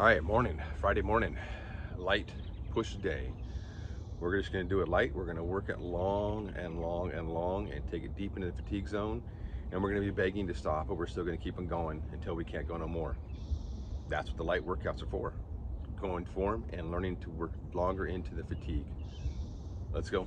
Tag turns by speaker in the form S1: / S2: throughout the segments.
S1: All right, morning, Friday morning, light push day. We're just gonna do it light. We're gonna work it long and long and long and take it deep into the fatigue zone. And we're gonna be begging to stop, but we're still gonna keep on going until we can't go no more. That's what the light workouts are for. Going form and learning to work longer into the fatigue. Let's go.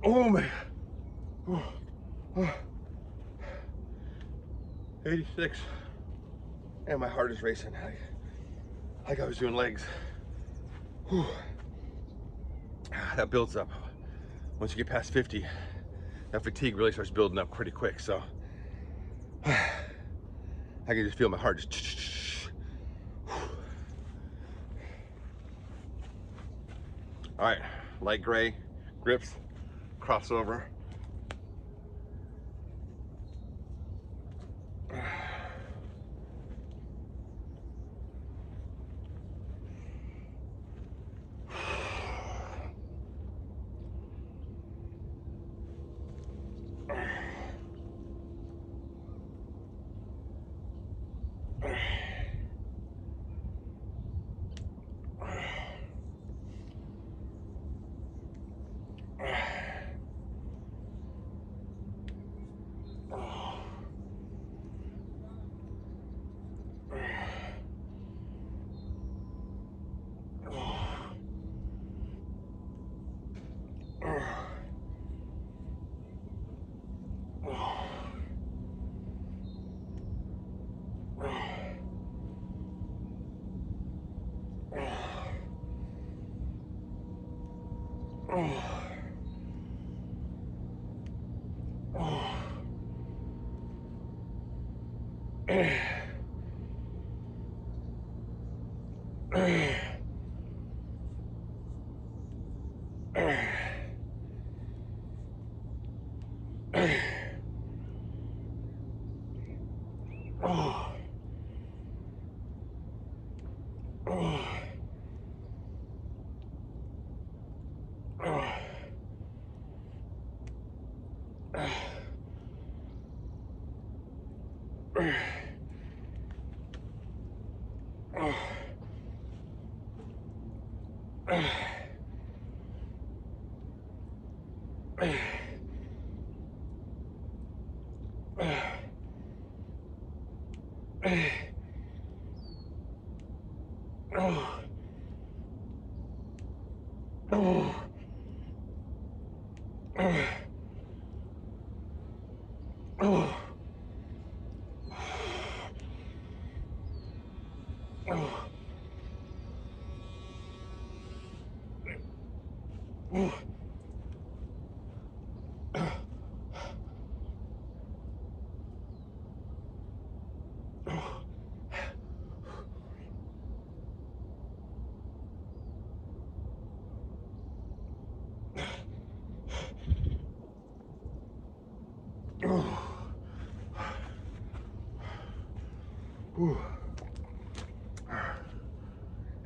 S1: Oh man. 86. And my heart is racing. Like I was doing legs. Whew. That builds up. Once you get past 50, that fatigue really starts building up pretty quick. So I can just feel my heart just. All right, light gray, grips, crossover.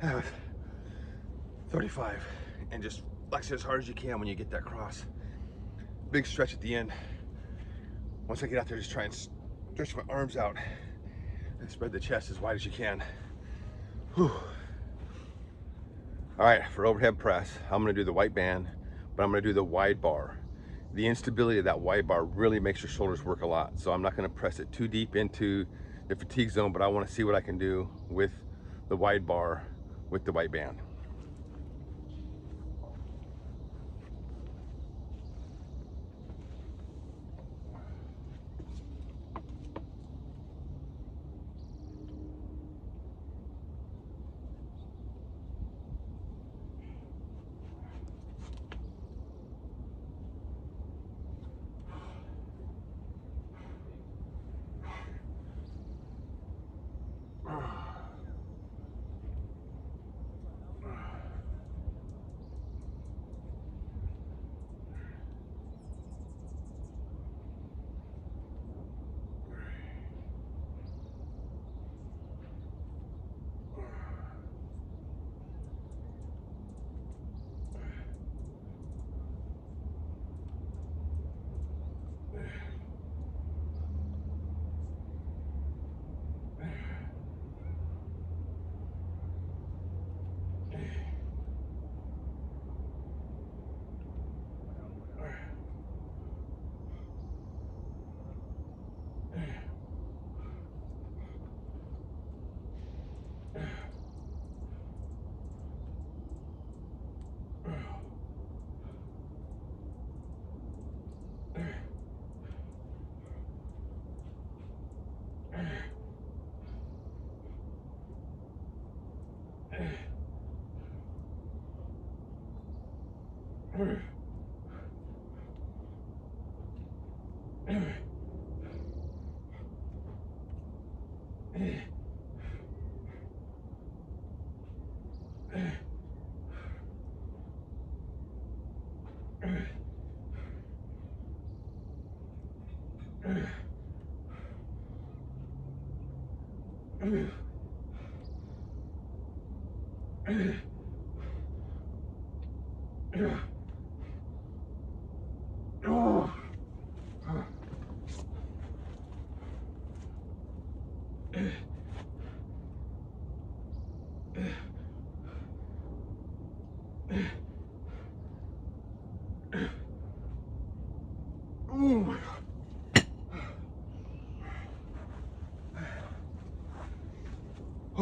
S1: That was 35, and just flex it as hard as you can when you get that cross. Big stretch at the end. Once I get out there, just try and stretch my arms out and spread the chest as wide as you can. Whew. All right, for overhead press, I'm gonna do the white band, but I'm gonna do the wide bar. The instability of that wide bar really makes your shoulders work a lot, so I'm not gonna press it too deep into the fatigue zone, but I wanna see what I can do with the wide bar with the white band.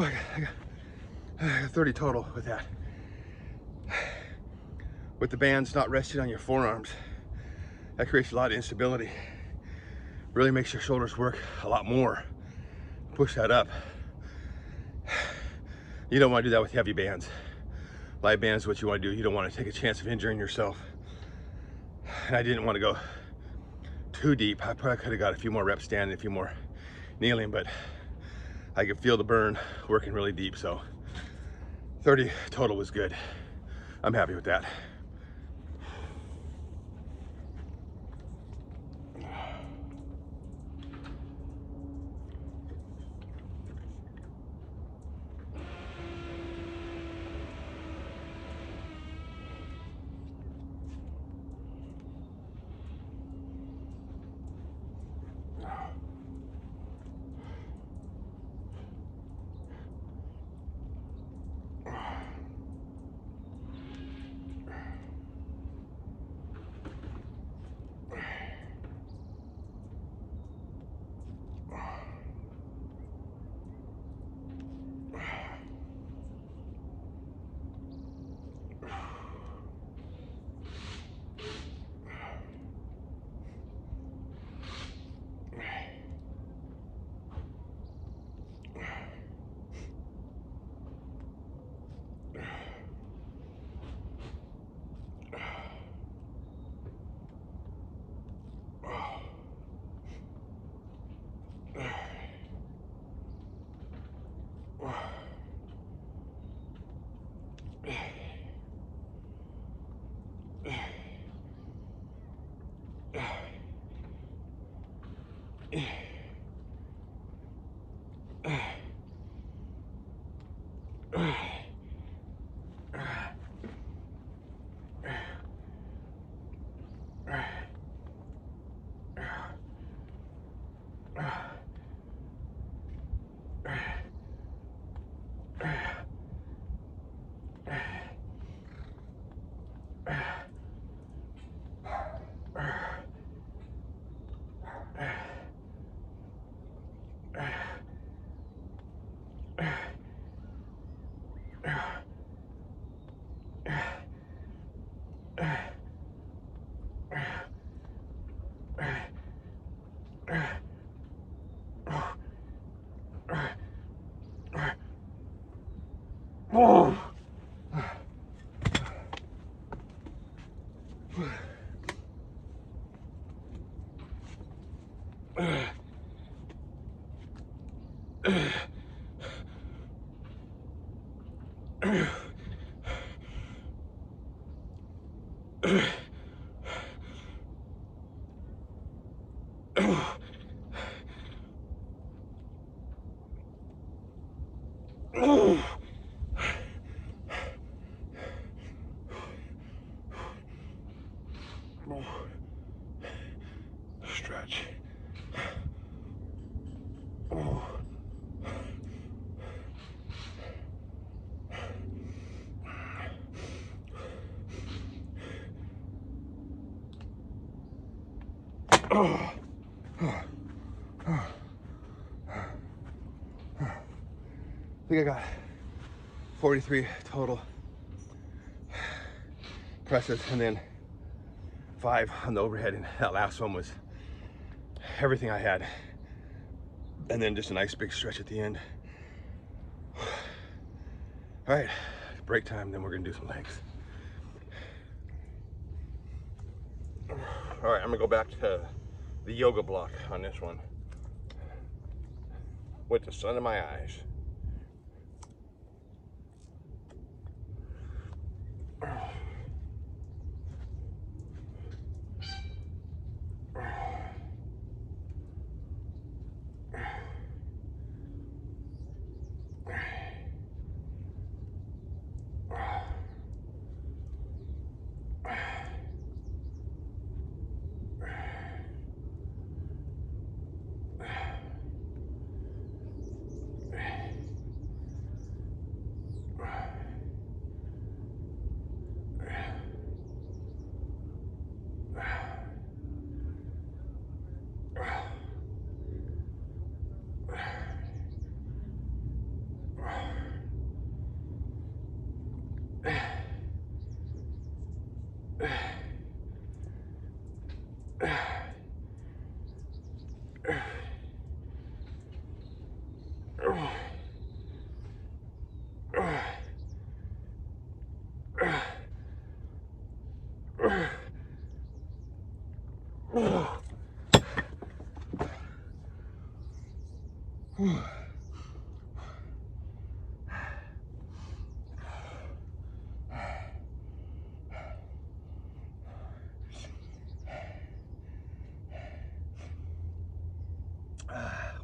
S1: Oh, I got 30 total with that. With the bands not resting on your forearms, that creates a lot of instability. Really makes your shoulders work a lot more. Push that up. You don't want to do that with heavy bands. Light bands is what you want to do. You don't want to take a chance of injuring yourself. And I didn't want to go too deep. I probably could have got a few more reps standing, a few more kneeling, but I could feel the burn working really deep. So 30 total was good. I'm happy with that. Stretch. I think I got 43 total presses and then 5 on the overhead, and that last one was everything I had, and then just a nice big stretch at the end. All right, break time, then we're gonna do some legs. All right, I'm gonna go back to the yoga block on this one. with the sun in my eyes.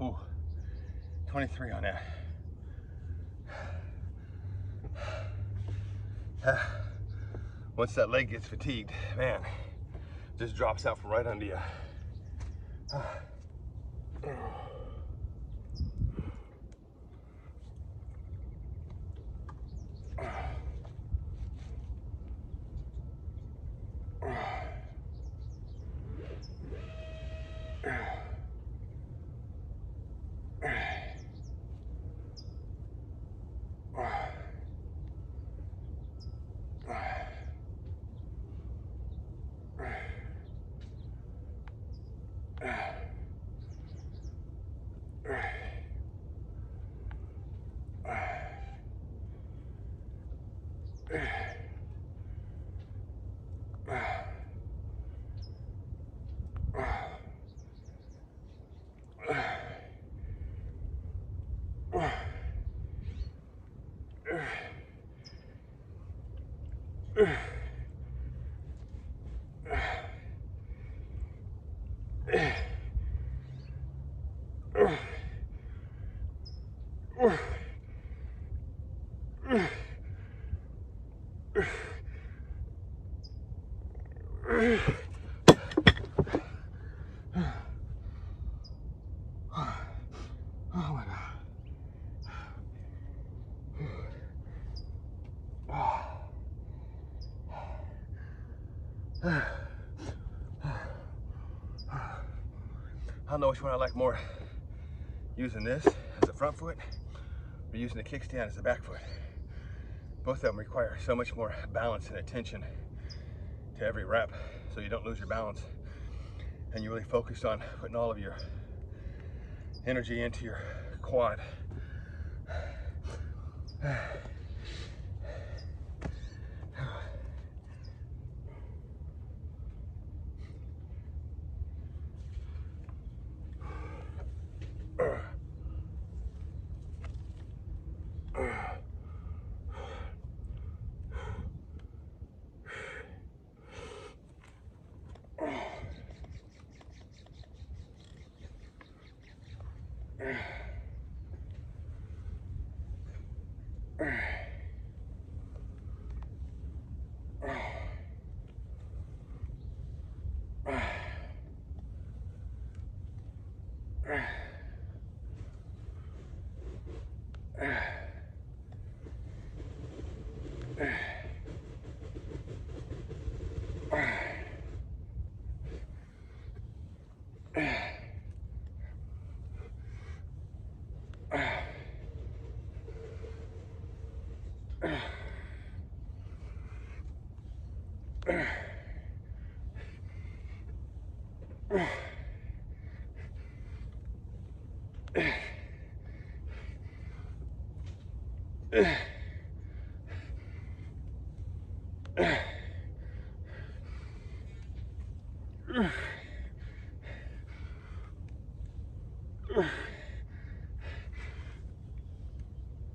S1: Ooh, 23 on that. Once that leg gets fatigued, man, just drops out from right under you. Oh my God. I don't know which one I like more, using this as a front foot or using the kickstand as a back foot. Both of them require so much more balance and attention to every rep, so you don't lose your balance and you're really focused on putting all of your energy into your quad.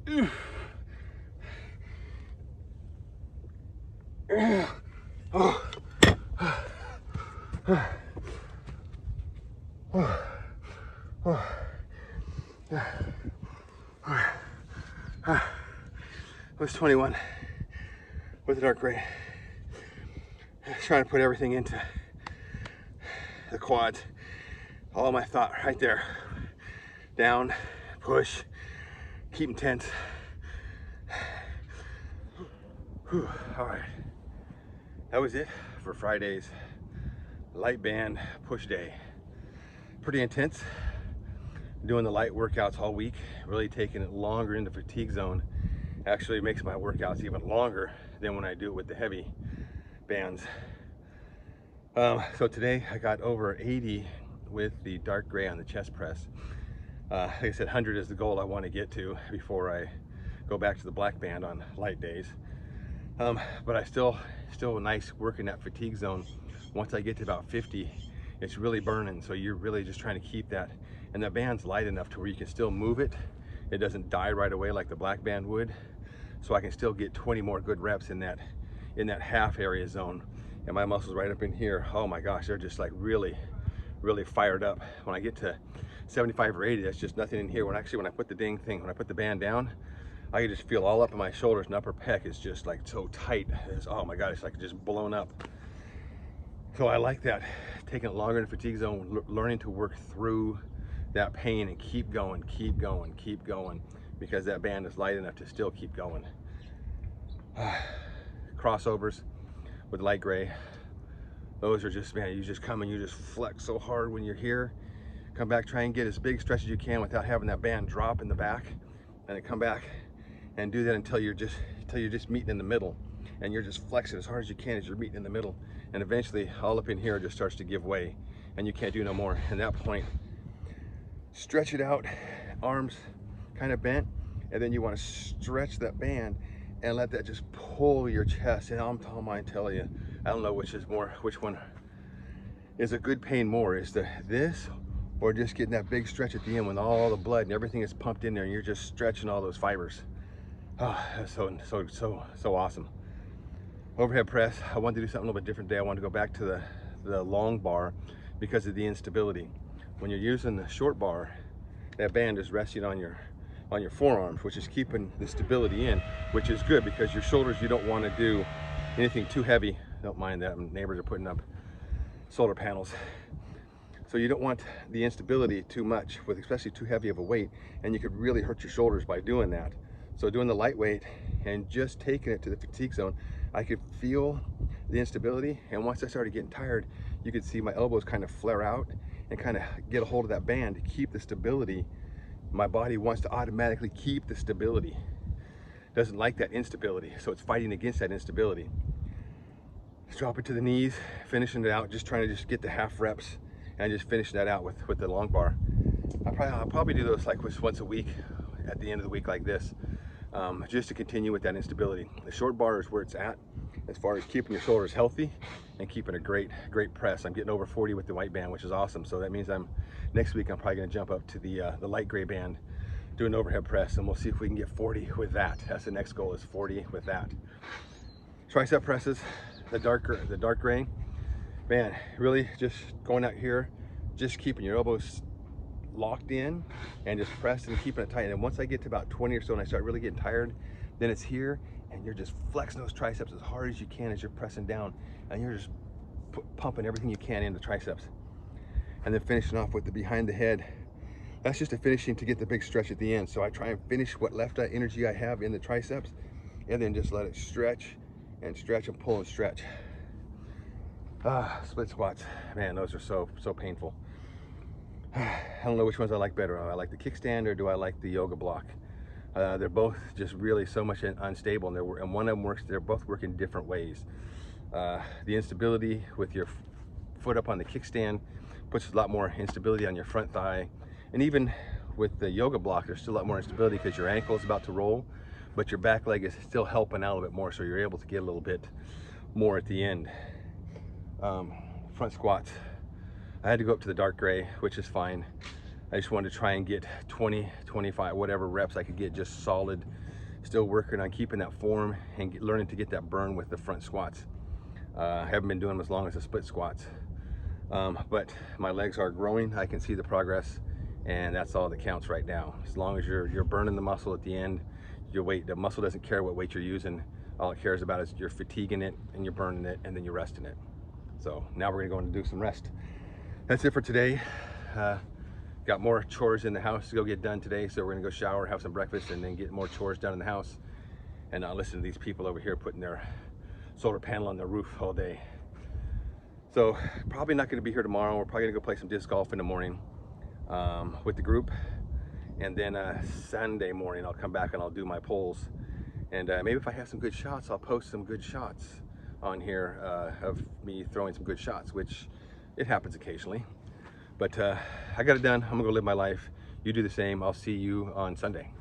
S1: Was 21 with the dark gray. Trying to put everything into the quads. All my thought right there. Down, push, keep them tense. Whew. All right, that was it for Friday's light band push day. Pretty intense. Doing the light workouts all week, really taking it longer into fatigue zone. Actually makes my workouts even longer than when I do it with the heavy bands. So today I got over 80 with the dark gray on the chest press. Like I said, 100 is the goal I want to get to before I go back to the black band on light days. But I still nice working that fatigue zone. Once I get to about 50, it's really burning. So you're really just trying to keep that, and the band's light enough to where you can still move it. It doesn't die right away like the black band would. So I can still get 20 more good reps in that half area zone. And my muscles right up in here, oh my gosh, they're just like really fired up. When I get to 75 or 80, that's just nothing in here. When I put the band down, I can just feel all up in my shoulders and upper pec is just like so tight. Oh my God, it's like just blown up. So I like that, taking it longer in the fatigue zone, learning to work through that pain and keep going, because that band is light enough to still keep going. Crossovers with light gray, those are just, man, you just come and you just flex so hard when you're here. Come back, try and get as big stretch as you can without having that band drop in the back, and then come back and do that until you're just meeting in the middle, and you're just flexing as hard as you can as you're meeting in the middle, and eventually all up in here just starts to give way and you can't do no more. At that point, stretch it out, arms kind of bent, and then you want to stretch that band and let that just pull your chest. And I'm telling you, I don't know which one is a good pain more, is this or just getting that big stretch at the end when all the blood and everything is pumped in there and you're just stretching all those fibers. Oh, that's so awesome. Overhead press, I wanted to do something a little bit different today. I wanted to go back to the long bar because of the instability. When you're using the short bar, that band is resting on your forearms, which is keeping the stability in, which is good because your shoulders, you don't want to do anything too heavy. Don't mind that, neighbors are putting up solar panels. So you don't want the instability too much with especially too heavy of a weight, and you could really hurt your shoulders by doing that. So doing the lightweight and just taking it to the fatigue zone, I could feel the instability, and once I started getting tired, you could see my elbows kind of flare out and kind of get a hold of that band to keep the stability. My body wants to automatically keep the stability. Doesn't like that instability, so it's fighting against that instability. Just drop it to the knees, finishing it out, just trying to just get the half reps and just finish that out with the long bar. I'll probably do those like once a week at the end of the week like this, just to continue with that instability. The short bar is where it's at as far as keeping your shoulders healthy and keeping a great press. I'm getting over 40 with the white band, which is awesome. So that means next week I'm probably gonna jump up to the light gray band, do an overhead press, and we'll see if we can get 40 with that. That's the next goal, is 40 with that. Tricep presses, the dark gray. Man, really just going out here, just keeping your elbows locked in and just pressing and keeping it tight. And once I get to about 20 or so and I start really getting tired, then it's here and you're just flexing those triceps as hard as you can as you're pressing down, and you're just pumping everything you can into triceps. And then finishing off with the behind the head. That's just a finishing to get the big stretch at the end. So I try and finish what left energy I have in the triceps, and then just let it stretch and pull and stretch. Split squats, man, those are so painful. I don't know which ones I like better. I like the kickstand, or do I like the yoga block? They're both just really so much unstable, and one of them works. They're both working different ways. The instability with your foot up on the kickstand puts a lot more instability on your front thigh, and even with the yoga block, there's still a lot more instability because your ankle is about to roll, but your back leg is still helping out a little bit more, so you're able to get a little bit more at the end. Front squats, I had to go up to the dark gray, which is fine. I just wanted to try and get 20, 25, whatever reps I could get, just solid. Still working on keeping that form and learning to get that burn with the front squats. I haven't been doing them as long as the split squats, but my legs are growing. I can see the progress, and that's all that counts right now. As long as you're burning the muscle at the end, your weight, the muscle doesn't care what weight you're using. All it cares about is you're fatiguing it and you're burning it, and then you're resting it. So now we're gonna go and do some rest. That's it for today. Got more chores in the house to go get done today, so we're gonna go shower, have some breakfast, and then get more chores done in the house, and not listen to these people over here putting their solar panel on their roof all day. So probably not gonna be here tomorrow. We're probably gonna go play some disc golf in the morning with the group, and then Sunday morning I'll come back and I'll do my polls, and maybe if I have some good shots, I'll post some good shots on here of me throwing some good shots, which it happens occasionally. But I got it done. I'm gonna go live my life. You do the same. I'll see you on Sunday.